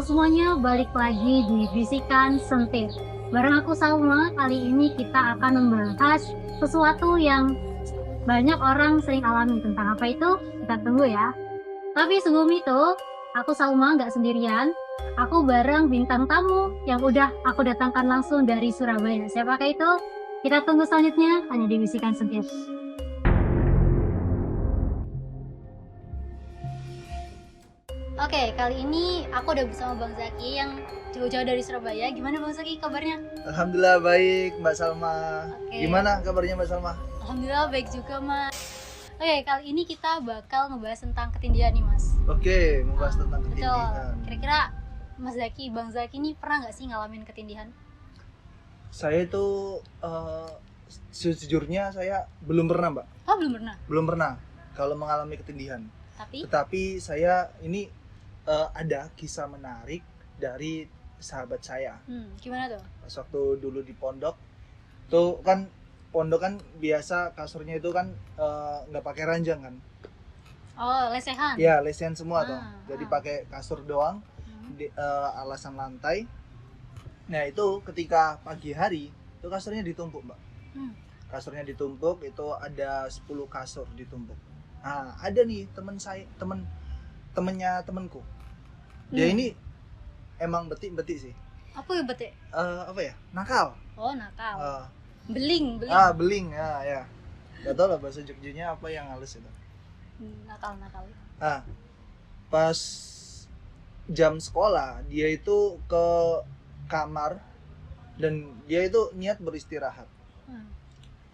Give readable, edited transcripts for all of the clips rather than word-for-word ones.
Halo semuanya, balik lagi di Bisikan Sentir. Bareng aku Salma, kali ini kita akan membahas sesuatu yang banyak orang sering alami. Tentang apa itu? Kita tunggu ya. Tapi sebelum itu, aku Salma nggak sendirian. Aku bareng bintang tamu yang udah aku datangkan langsung dari Surabaya. Siapakah itu? Kita tunggu selanjutnya hanya di Bisikan Sentir. Oke, kali ini aku udah bersama Bang Zaki yang jauh-jauh dari Surabaya. Gimana Bang Zaki kabarnya? Alhamdulillah baik Mbak Salma. Oke. Gimana kabarnya Mbak Salma? Alhamdulillah baik juga Mas. Oke, kali ini kita bakal ngebahas tentang ketindihan nih Mas. Oke, membahas tentang Betul. ketindihan. Kira-kira Mas Zaki, Bang Zaki ini pernah nggak sih ngalamin ketindihan? Saya itu sejujurnya saya belum pernah Mbak. Oh belum pernah. Belum pernah kalau mengalami ketindihan. Tapi Tetapi saya ini ada kisah menarik dari sahabat saya. gimana tuh? Pas waktu dulu di pondok, tuh kan pondok kan biasa kasurnya itu kan nggak pakai ranjang kan? Oh lesehan. Ya lesen semua tuh. Ah, Jadi ah. pakai kasur doang. Hmm. Alasan lantai. Nah itu ketika pagi hari itu kasurnya ditumpuk Mbak. Hmm. Kasurnya ditumpuk itu ada 10 kasur ditumpuk. Nah ada nih temennya temenku. Dia ini emang betik sih. Apa ya betik? Apa ya, nakal. Oh nakal. Eh, Beling. beling ya. Gak tau lah bahasa Jogjanya apa yang halus itu. Nakal. Nah pas jam sekolah dia itu ke kamar dan dia itu niat beristirahat,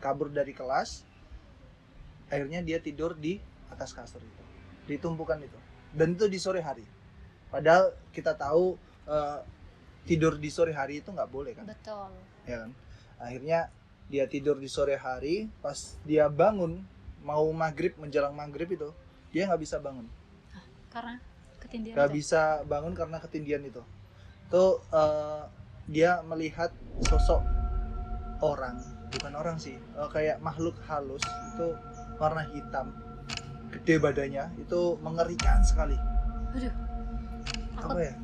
kabur dari kelas, akhirnya dia tidur di atas kasur itu, ditumpukan itu, dan itu di sore hari, padahal kita tahu tidur di sore hari itu nggak boleh kan. Betul. Ya kan, akhirnya dia tidur di sore hari, pas dia bangun mau maghrib, menjelang maghrib itu dia nggak bisa bangun. Karena ketindihan. Gak itu? bisa bangun karena ketindihan itu. Tuh dia melihat sosok orang, bukan orang sih, kayak makhluk halus itu warna hitam, gede badannya, itu mengerikan sekali. Aduh. Apa ya?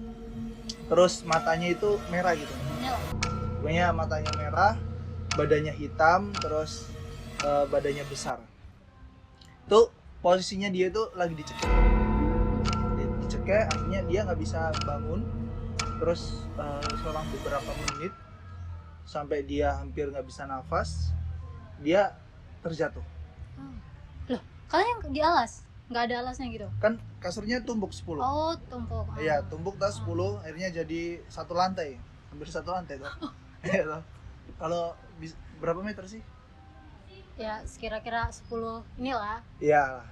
Terus matanya itu merah gitu. Nyala. Pokoknya matanya merah, badannya hitam, terus badannya besar. Tuh posisinya dia tuh lagi dicekik, akhirnya dia nggak bisa bangun. Terus selang beberapa menit sampai dia hampir nggak bisa nafas, dia terjatuh. Loh, kalian di alas? Nggak ada alasnya gitu? Kan kasurnya tumpuk 10. Oh, tumpuk. Iya, tumpuk tas 10, akhirnya jadi satu lantai, hampir satu lantai tuh. Iya tuh. Kalau berapa meter sih? Ya, sekira-kira 10 inilah. Iya,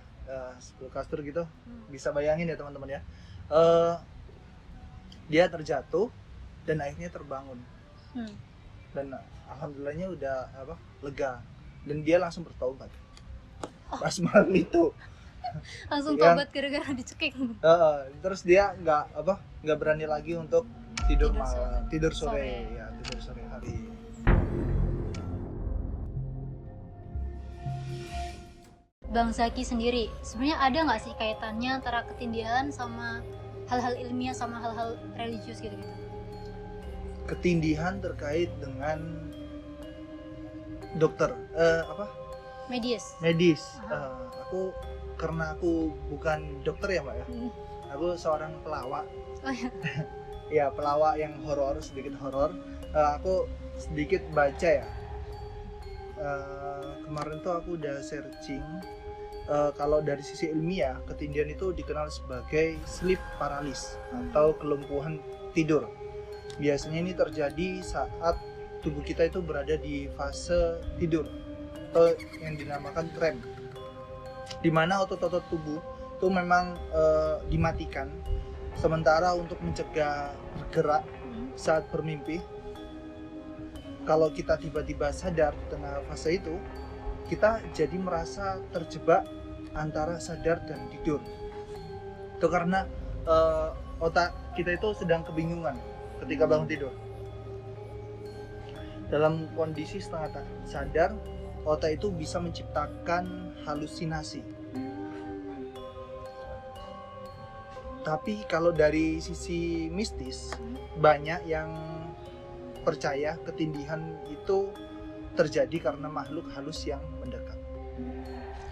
10 kasur gitu. Bisa bayangin ya teman-teman ya. Dia terjatuh dan akhirnya terbangun. Dan alhamdulillahnya udah lega, dan dia langsung bertobat. Pas malam itu Langsung Yang- tobat gara-gara dicekik. terus dia nggak berani lagi untuk tidur malam, tidur Sore. sore ya, tidur sore hari. Bang Zaki sendiri, sebenarnya ada nggak sih kaitannya antara ketindihan sama hal-hal ilmiah sama hal-hal religius gitu-gitu? Ketindihan terkait dengan dokter, Medis. medis. Karena aku bukan dokter ya Mbak ya, aku seorang pelawak. Oh ya. Ya, pelawak yang horor, sedikit horor. Aku sedikit baca ya. Kemarin tuh aku udah searching. Kalau dari sisi ilmiah, ketindihan itu dikenal sebagai sleep paralysis atau kelumpuhan tidur. Biasanya ini terjadi saat tubuh kita itu berada di fase tidur atau yang dinamakan REM, di mana otot-otot tubuh itu memang dimatikan. Sementara untuk mencegah bergerak saat bermimpi, kalau kita tiba-tiba sadar di tengah fase itu, kita jadi merasa terjebak antara sadar dan tidur. Itu karena otak kita itu sedang kebingungan ketika bangun tidur. Dalam kondisi setengah sadar, otak itu bisa menciptakan halusinasi. Tapi kalau dari sisi mistis, banyak yang percaya ketindihan itu terjadi karena makhluk halus yang mendekat.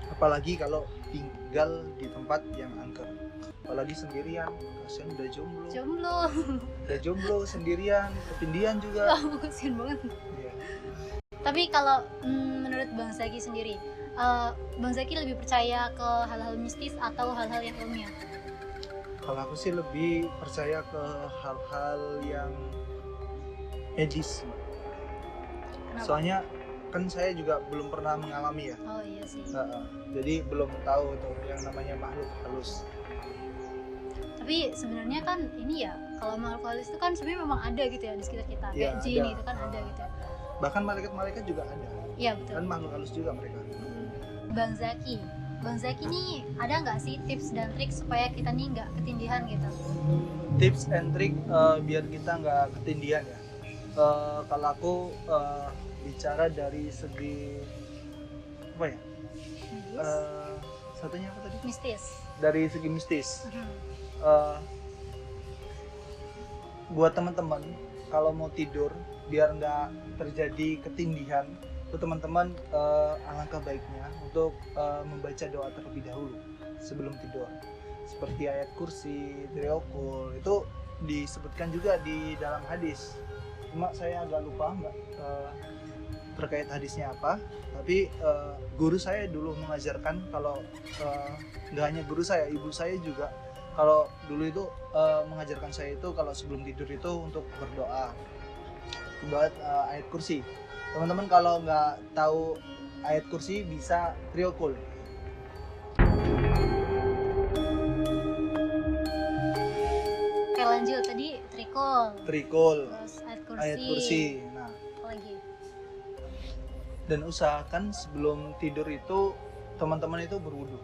Apalagi kalau tinggal di tempat yang angker. Apalagi sendirian, kasihan udah jomblo sendirian, ketindihan juga. Kasian banget. Iya. Tapi kalau menurut Bang Zaki sendiri, Bang Zaki lebih percaya ke hal-hal mistis atau hal-hal yang ilmiah? Kalau aku sih lebih percaya ke hal-hal yang medis. Kenapa? Soalnya kan saya juga belum pernah mengalami ya. Oh iya sih. Jadi belum tahu tuh yang namanya makhluk halus. Tapi sebenarnya kan ini ya, kalau makhluk halus itu kan sebenarnya memang ada gitu ya di sekitar kita. Iya, Kayak jin ada. itu kan ada gitu. Bahkan malaikat-malaikat juga ada. Iya betul. Kan makhluk halus juga mereka. Bang Zaki nih ada nggak sih tips dan trik supaya kita nih nggak ketindihan gitu? Tips and trick biar kita nggak ketindihan ya. Kalau aku bicara dari segi apa ya? Mistis? Satunya apa tadi? Mistis. Dari segi mistis. Mhm. Buat teman-teman kalau mau tidur biar nggak terjadi ketindihan, itu teman-teman alangkah baiknya untuk membaca doa terlebih dahulu sebelum tidur. Seperti ayat kursi, triokul, itu disebutkan juga di dalam hadis. Cuma saya agak lupa terkait hadisnya apa, tapi guru saya dulu mengajarkan kalau nggak hanya guru saya, ibu saya juga kalau dulu itu mengajarkan saya itu kalau sebelum tidur itu untuk berdoa buat ayat kursi. Teman-teman kalau nggak tahu ayat kursi bisa triokul. Oke lanjut, tadi Trikul, terus ayat kursi. Nah, apa lagi? dan usahakan sebelum tidur itu teman-teman itu berwudu.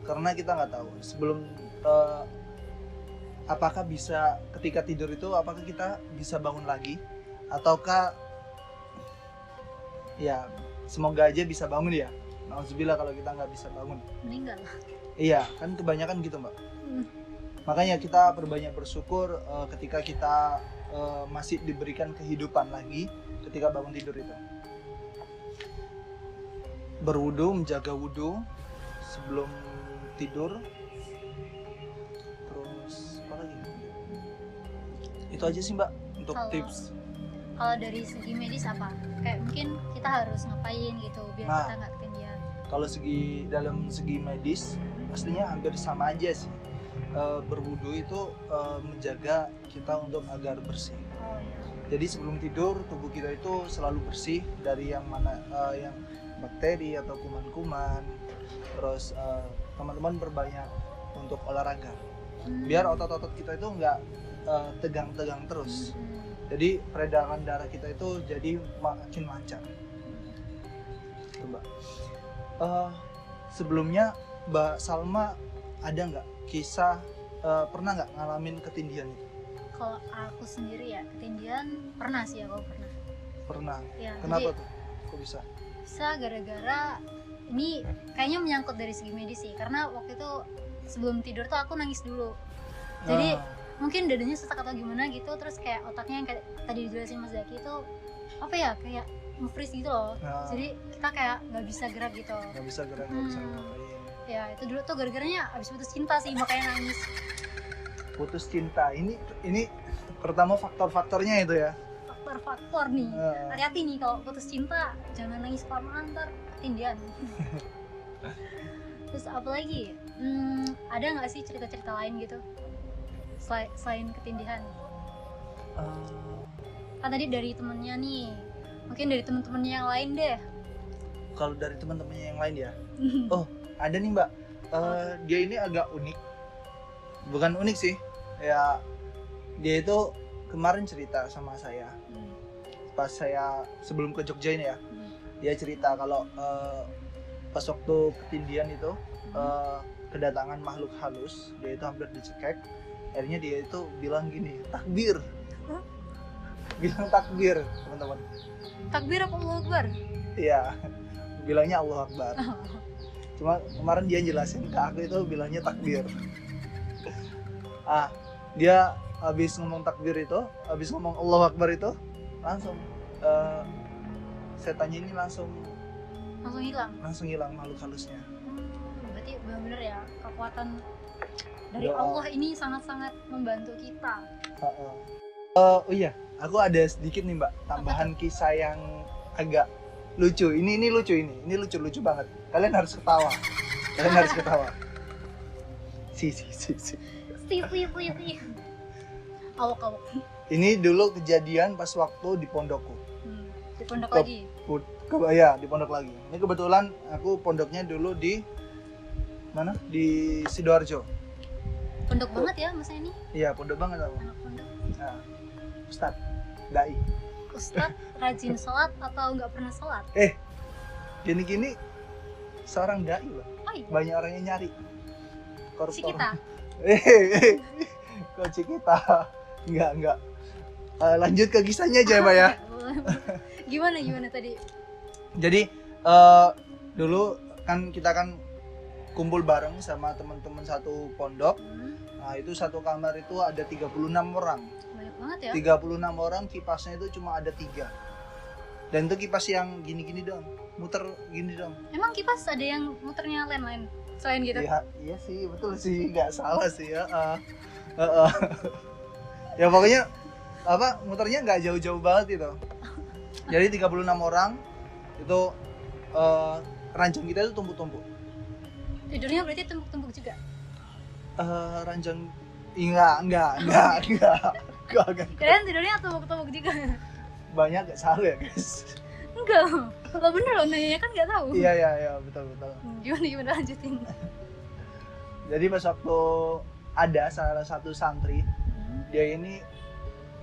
Karena kita nggak tahu sebelum apakah bisa ketika tidur itu apakah kita bisa bangun lagi ataukah ya semoga aja bisa bangun ya. Nauzubillah kalau kita nggak bisa bangun. Meninggal. Iya kan kebanyakan gitu mbak. Hmm. Makanya kita perbanyak bersyukur ketika kita masih diberikan kehidupan lagi ketika bangun tidur itu. Berwudu, menjaga wudu sebelum tidur. Terus apa lagi? Itu aja sih mbak untuk tips. Kalau dari segi medis apa? Kayak mungkin kita harus ngapain gitu biar Nah. kita nggak ketindihan. Kalau dalam segi medis pastinya hampir sama aja sih. Berwudu itu menjaga kita untuk agar bersih. Oh iya. Jadi sebelum tidur tubuh kita itu selalu bersih dari yang mana yang bakteri atau kuman-kuman. Terus teman-teman berbanyak untuk olahraga. Biar otot-otot kita itu nggak tegang-tegang terus. Jadi peredaran darah kita itu jadi makin lancar. Itu mbak. Sebelumnya Mbak Salma ada nggak kisah pernah nggak ngalamin ketindihan itu? Kalau aku sendiri ya ketindihan pernah sih aku pernah. Pernah. Ya, Kenapa jadi tuh? Kok bisa? bisa gara-gara ini kayaknya menyangkut dari segi medis sih. Karena waktu itu sebelum tidur tuh aku nangis dulu. Jadi mungkin dadanya sesak atau gimana gitu, terus kayak otaknya yang kayak tadi dijelasin Mas Zaki itu apa ya kayak nge-freeze gitu loh. Jadi kita kayak nggak bisa gerak gitu. Nggak bisa gerak, nggak bisa ngapain. Ya itu dulu tuh gara-garanya abis putus cinta sih makanya nangis. Putus cinta ini pertama faktor-faktornya itu ya. Faktor-faktor nih. Hati-hati nih kalau putus cinta jangan nangis kelamaan ntar ketindihan. Terus apa lagi? Ada nggak sih cerita-cerita lain gitu selain ketindihan? Kan tadi dari temennya nih, mungkin dari temen-temennya yang lain deh. Kalau dari teman-temannya yang lain ya, ada nih mbak. Dia ini agak unik, bukan unik sih, ya dia itu kemarin cerita sama saya pas saya sebelum ke Jogja ini ya. Dia cerita kalau pas waktu ketindihan itu kedatangan makhluk halus, dia itu hampir dicekek. Akhirnya dia itu bilang gini, takbir. Bilang takbir, teman-teman. Takbir apa Allahu Akbar? Iya, bilangnya Allah Akbar. Cuma kemarin dia jelasin ke aku itu bilangnya takbir. Dia habis ngomong takbir itu, habis ngomong Allahu Akbar itu, langsung setannya ini langsung hilang makhluk halusnya. Berarti benar-benar ya kekuatan dari Doa. Allah ini sangat-sangat membantu kita. Oh iya, aku ada sedikit nih Mbak, tambahan kisah yang agak lucu. Ini lucu ini lucu banget. Kalian harus ketawa. Si. Awak. Ini dulu kejadian pas waktu di pondokku. Di pondok Ke- lagi. Ya, di pondok lagi. Ini kebetulan aku pondoknya dulu di mana? Di Sidoarjo. Pondok banget ya masa ini. Iya, pondok banget aku. Anak pondok. Nah, Ustad, dai. Ustadz rajin sholat atau nggak pernah sholat? Gini-gini seorang dai loh. Oh iya. Banyak orang yang nyari. Si kita. Kok Cikita? Enggak. Lanjut ke kisahnya aja, Mbak ya. Gimana tadi? Jadi dulu kan kita kan kumpul bareng sama teman-teman satu pondok. Nah, itu satu kamar itu ada 36 orang. Banyak banget ya. 36 orang, kipasnya itu cuma ada 3. Dan itu kipas yang gini-gini dong. Muter gini dong. Emang kipas ada yang muternya lain-lain selain gitu? Iya sih, betul sih, nggak salah sih ya. Ya pokoknya muternya nggak jauh-jauh banget itu. Jadi 36 orang itu ranjang kita itu tumpuk-tumpuk. Tidurnya berarti tumpuk-tumpuk juga? Ranjang enggak. Kalian tidurnya tumpuk-tumpuk juga? Banyak nggak salah ya guys. Enggak, kalau bener loh nanya kan nggak tahu. Iya betul. Gimana lanjutin? Jadi pas waktu ada salah satu santri, dia ini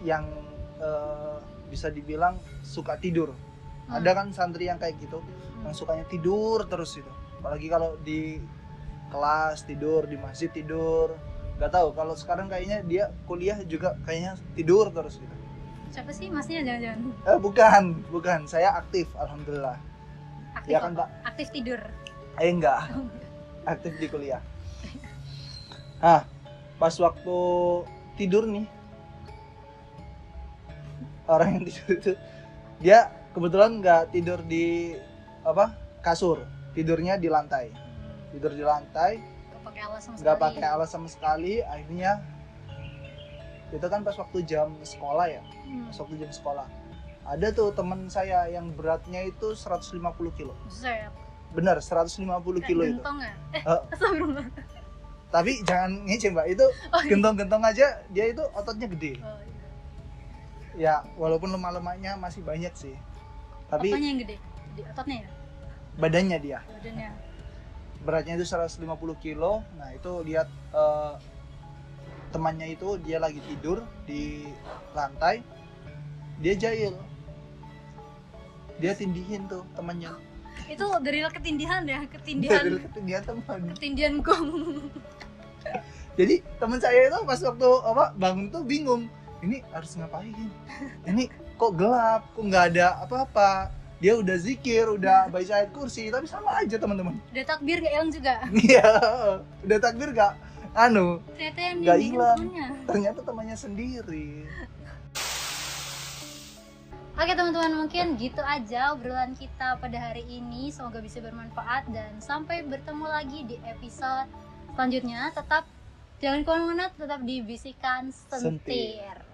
yang bisa dibilang suka tidur. Ada kan santri yang kayak gitu, yang sukanya tidur terus itu. Apalagi kalau di kelas tidur, di masjid tidur. Gak tahu kalau sekarang kayaknya dia kuliah juga kayaknya tidur terus gitu. Siapa sih masnya jangan-jangan? Bukan. Saya aktif, alhamdulillah. Aktif Ya kan, apa? Pak? Aktif tidur. Enggak. Aktif di kuliah. Pas waktu tidur nih, orang yang tidur itu dia kebetulan nggak tidur di kasur, tidurnya di lantai. Tidur di lantai, nggak pakai alas sama sekali. Akhirnya itu kan pas waktu jam sekolah ya. Pas waktu jam sekolah ada tuh teman saya yang beratnya itu 150 kilo. Buset. Bener, 150 kilo itu. Gentong ya? Astagfirullah. Tapi jangan ngece Mbak, itu gentong-gentong aja dia itu ototnya gede. Oh, iya. Ya walaupun lemak-lemaknya masih banyak sih. Tapi Apanya yang gede? Ototnya ya? badannya dia. Badannya. Beratnya itu 150 kilo. Nah itu lihat temannya itu dia lagi tidur di lantai. Dia jahil. Dia tindihin tuh temannya. Itu dari ketindihan ya? Ketindihan teman. ketindihan gong. Jadi teman saya itu pas waktu bangun tuh bingung. Ini harus ngapain? Ini kok gelap, kok nggak ada apa-apa. Dia udah zikir, udah baca ayat kursi, tapi sama aja teman-teman. Udah takbir gak hilang juga? Iya, udah takbir gak? Ternyata yang Nggak nindihin hilang. temennya. Ternyata temannya sendiri. Oke teman-teman, mungkin gitu aja obrolan kita pada hari ini. Semoga bisa bermanfaat dan sampai bertemu lagi di episode selanjutnya. Tetap jangan kemana-mana, tetap di Bisikan Sentir.